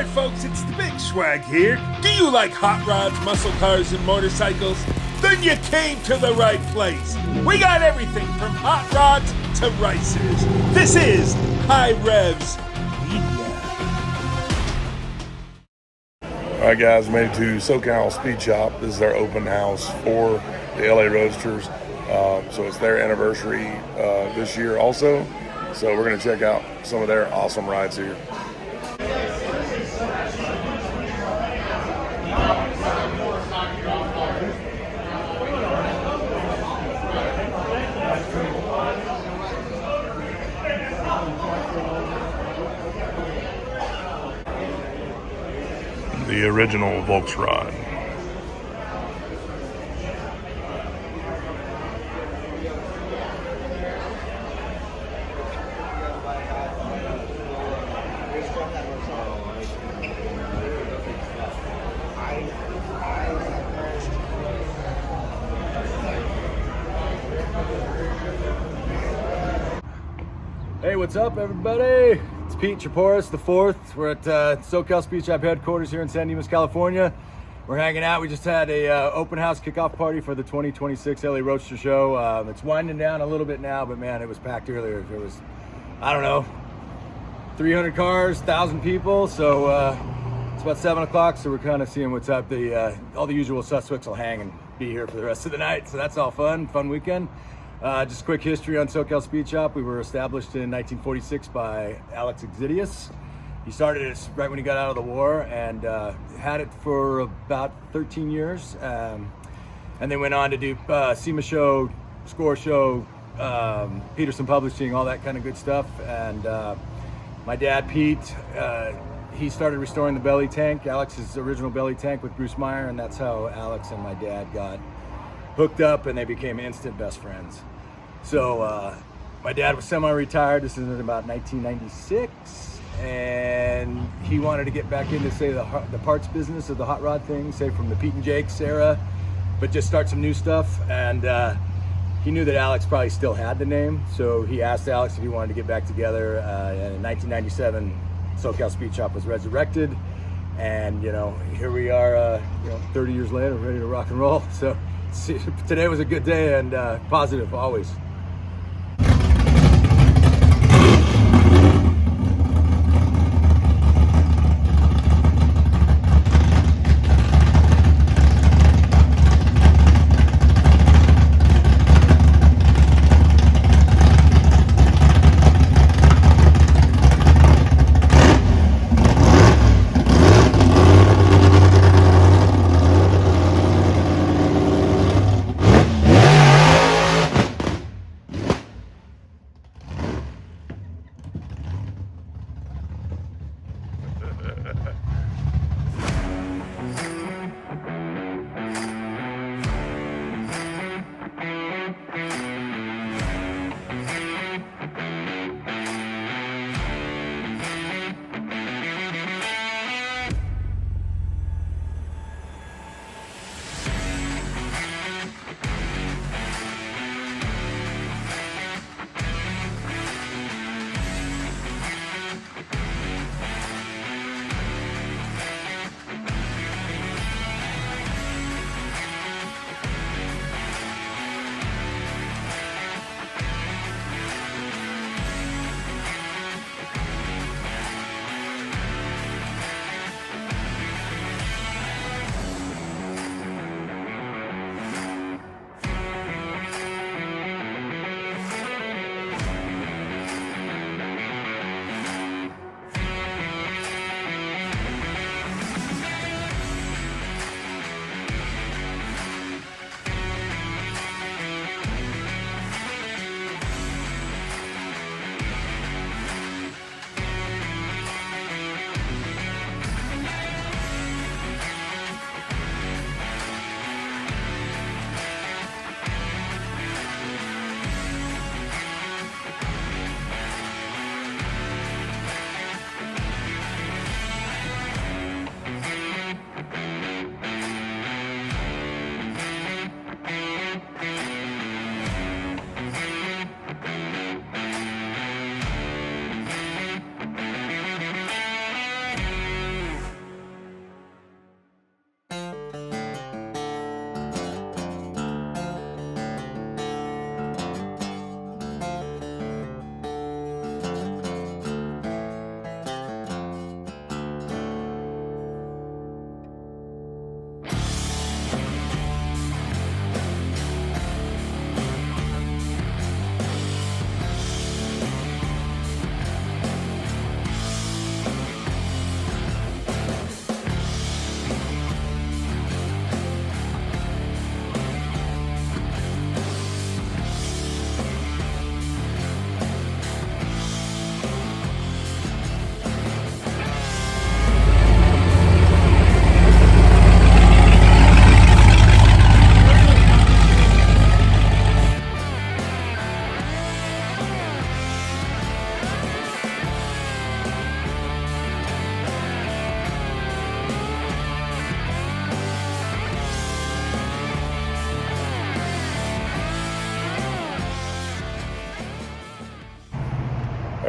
folks, it's the Big Swag here. Do you like hot rods, muscle cars, and motorcycles? Then you came to the right place. We got everything from hot rods to racers. This is HiRevz Media. Alright guys, made it to SoCal Speed Shop. This is their open house for the LA Roadsters. So it's their anniversary this year also. So we're going to check out some of their awesome rides here. The original Volksrad. Hey, what's up, everybody? It's Peter Chapouris IV. We're at SoCal Speed Shop headquarters here in San Dimas, California. We're hanging out. We just had a open house kickoff party for the 2026 LA Roadsters Show. It's winding down a little bit now, but man, it was packed earlier. There was, I don't know, 300 cars, 1,000 people. So it's about 7 o'clock, so we're kind of seeing what's up. All the usual suspects will hang and be here for the rest of the night. So that's all fun weekend. Just quick history on SoCal Speed Shop. We were established in 1946 by Alex Exidius. He started it right when he got out of the war and had it for about 13 years. And then went on to do SEMA Show, Score Show, Peterson Publishing, all that kind of good stuff. And my dad, Pete, he started restoring the belly tank, Alex's original belly tank with Bruce Meyer, and that's how Alex and my dad got hooked up, and they became instant best friends. So my dad was semi-retired. This is in about 1996, and he wanted to get back into, say, the parts business of the hot rod thing, say from the Pete and Jake's era, but just start some new stuff. And he knew that Alex probably still had the name, so he asked Alex if he wanted to get back together. And in 1997, SoCal Speed Shop was resurrected, and here we are, 30 years later, ready to rock and roll. So today was a good day, and positive always.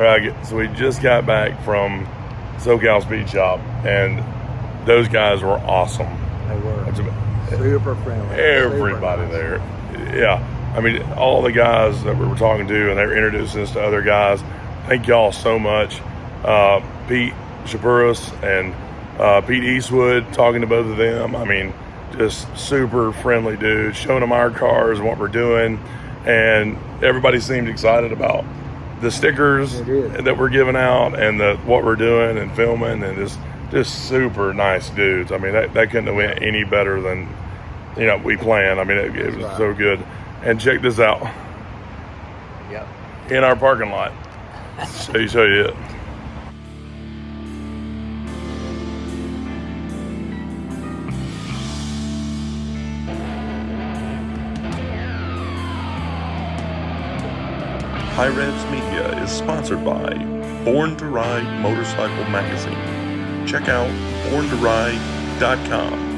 All right, so we just got back from SoCal Speed Shop, and those guys were awesome. They were super friendly. Everybody there. Yeah. I mean, all the guys that we were talking to, and they were introducing us to other guys. Thank y'all so much. Peter Chapouris and Pete Eastwood, talking to both of them. I mean, just super friendly dudes, showing them our cars and what we're doing. And everybody seemed excited about the stickers that we're giving out and what we're doing and filming, and just super nice dudes. I mean, that couldn't have went any better than, we planned. I mean, it was so good. And check this out. Yep. In our parking lot. Show you it. HiRevz Media is sponsored by Born to Ride Motorcycle Magazine. Check out borntoride.com.